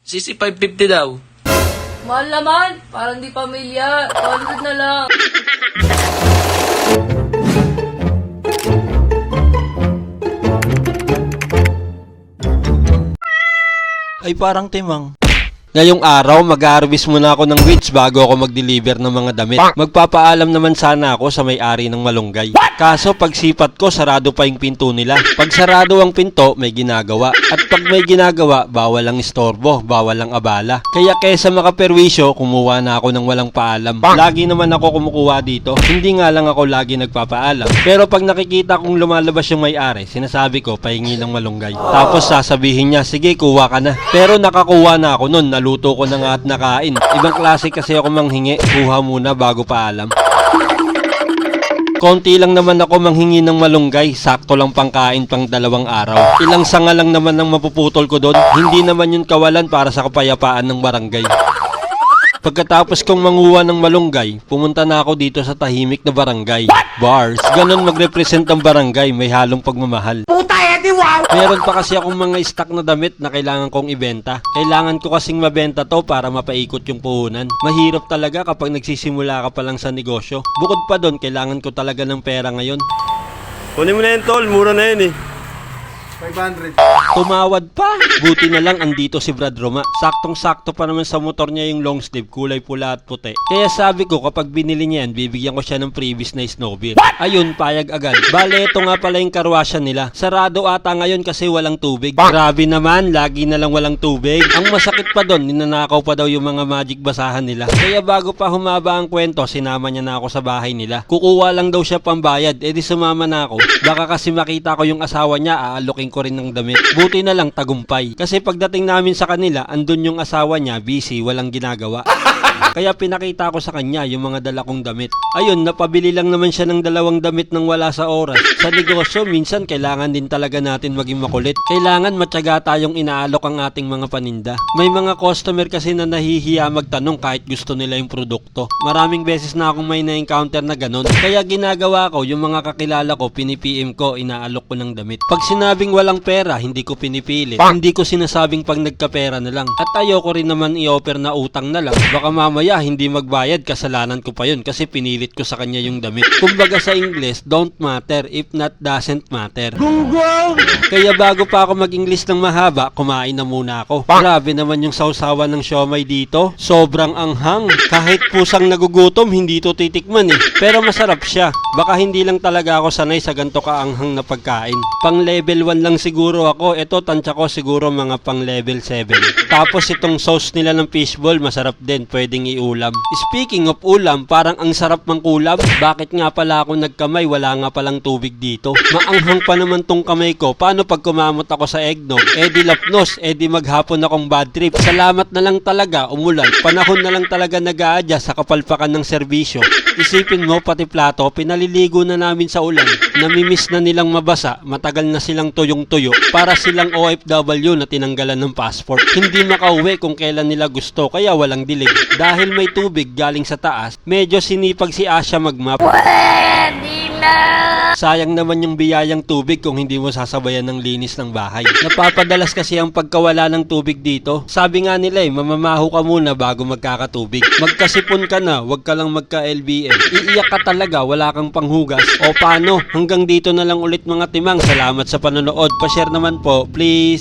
Sisi 550 daw. Mahal naman, parang di pamilya. 200 na lang. Ay parang timang. Ngayong araw, mag-harvest muna ako ng weeds bago ako mag-deliver ng mga damit. Magpapaalam naman sana ako sa may-ari ng malunggay. Kaso pag sipat ko, sarado pa yung pinto nila. Pag sarado ang pinto, may ginagawa. At pag may ginagawa, bawal ang istorbo, bawal ang abala. Kaya kesa makaperwisyo, kumuha na ako ng walang paalam. Lagi naman ako kumukuha dito. Hindi nga lang ako lagi nagpapaalam. Pero pag nakikita kong lumalabas yung may-ari, sinasabi ko, pahingi ng malunggay. Tapos sasabihin niya, sige, kuha ka na. Pero nakakuha na ako nun. Naluto ko na nga at nakain. Ibang klase kasi ako manghingi. Kuha muna bago paalam. Konti lang naman ako manghingi ng malunggay. Sakto lang pangkain pang 2 araw. Ilang sanga lang naman ang mapuputol ko doon. Hindi naman yun kawalan para sa kapayapaan ng barangay. Pagkatapos kong manguha ng malunggay, pumunta na ako dito sa tahimik na barangay. Bars. Ganon mag-represent ang barangay. May halong pagmamahal. Meron pa kasi akong mga stock na damit na kailangan kong ibenta. Kailangan ko kasing mabenta to para mapaikot yung puhunan. Mahirap talaga kapag nagsisimula ka pa lang sa negosyo. Bukod pa doon, kailangan ko talaga ng pera ngayon. Kunin mo na yun, tol. Mura na yun eh. 500. Tumawad pa. Buti na lang andito si Brad Roma. Saktong-sakto pa naman sa motor niya yung long sleeve, kulay pula at puti. Kaya sabi ko kapag binili niya yan, bibigyan ko siya ng previous na snow beer. Ayun, payag agad. Bale, ito nga pala yung karwasya nila. Sarado ata ngayon kasi walang tubig. Grabe naman, lagi na lang walang tubig. Ang masakit pa doon, ninanakaw pa daw yung mga magic basahan nila. Kaya bago pa humaba ang kwento, sinama niya na ako sa bahay nila. Kukuha lang daw siya pambayad, edi sumama na ako. Baka kasi makita ko yung asawa niya, aalokin ko rin ng damit. Buti na lang tagumpay. Kasi pagdating namin sa kanila, andun yung asawa niya, busy, walang ginagawa. Kaya pinakita ko sa kanya yung mga dala kong damit. Ayun, napabili lang naman siya ng 2 damit nang wala sa oras. Sa negosyo, minsan kailangan din talaga natin maging makulit. Kailangan matyaga tayong inaalok ang ating mga paninda. May mga customer kasi na nahihiya magtanong kahit gusto nila yung produkto. Maraming beses na akong may na-encounter na ganon. Kaya ginagawa ko, yung mga kakilala ko, pinipm ko, inaalok ko ng damit. Pag sinabing walang pera, hindi ko pinipilit. Hindi ko sinasabing pag nagkapera na lang. At ayoko rin naman i-offer na utang na lang. Baka mamaya hindi magbayad, kasalanan ko pa yun kasi pinilit ko sa kanya yung damit. Kumbaga sa English, don't matter if not doesn't matter. Kaya bago pa ako mag-English ng mahaba, kumain na muna ako. Grabe naman yung sausawan ng siomay dito. Sobrang anghang. Kahit pusang nagugutom, hindi to titikman eh. Pero masarap siya. Baka hindi lang talaga ako sanay sa ganito kaanghang na pagkain. Pang level 1 lang siguro ako. Ito, tansya ko siguro mga pang level 7. Tapos itong sauce nila ng fishball, masarap din. Pwedeng iulam. Speaking of ulam, parang ang sarap mangkulam. Bakit nga pala ako nagkamay? Wala nga palang tubig dito. Maanghang pa naman tong kamay ko. Paano pag kumamot ako sa eggnog? Di lapnos, di maghapon akong bad trip. Salamat na lang talaga, umulan. Panahon na lang talaga nag-a-adjust sa kapalpakan ng serbisyo. Isipin mo, pati plato, pinaliligo na namin sa ulan. Namimiss na nilang mabasa, matagal na silang tuyong-tuyo. Para silang OFW na tinanggalan ng passport. Hindi makauwi kung kailan nila gusto, kaya walang dilig. Dahil may tubig galing sa taas, medyo sinipag si Asya magmap. Sayang naman yung biyayang tubig kung hindi mo sasabayan ng linis ng bahay. Napapadalas kasi ang pagkawala ng tubig dito. Sabi nga nila mamamaho ka muna bago magkakatubig. Magkasipon ka na, wag ka lang magka-LBM. Iiyak ka talaga, wala kang panghugas. O paano? Hanggang dito na lang ulit mga timang. Salamat sa panonood. Pa-share naman po, please.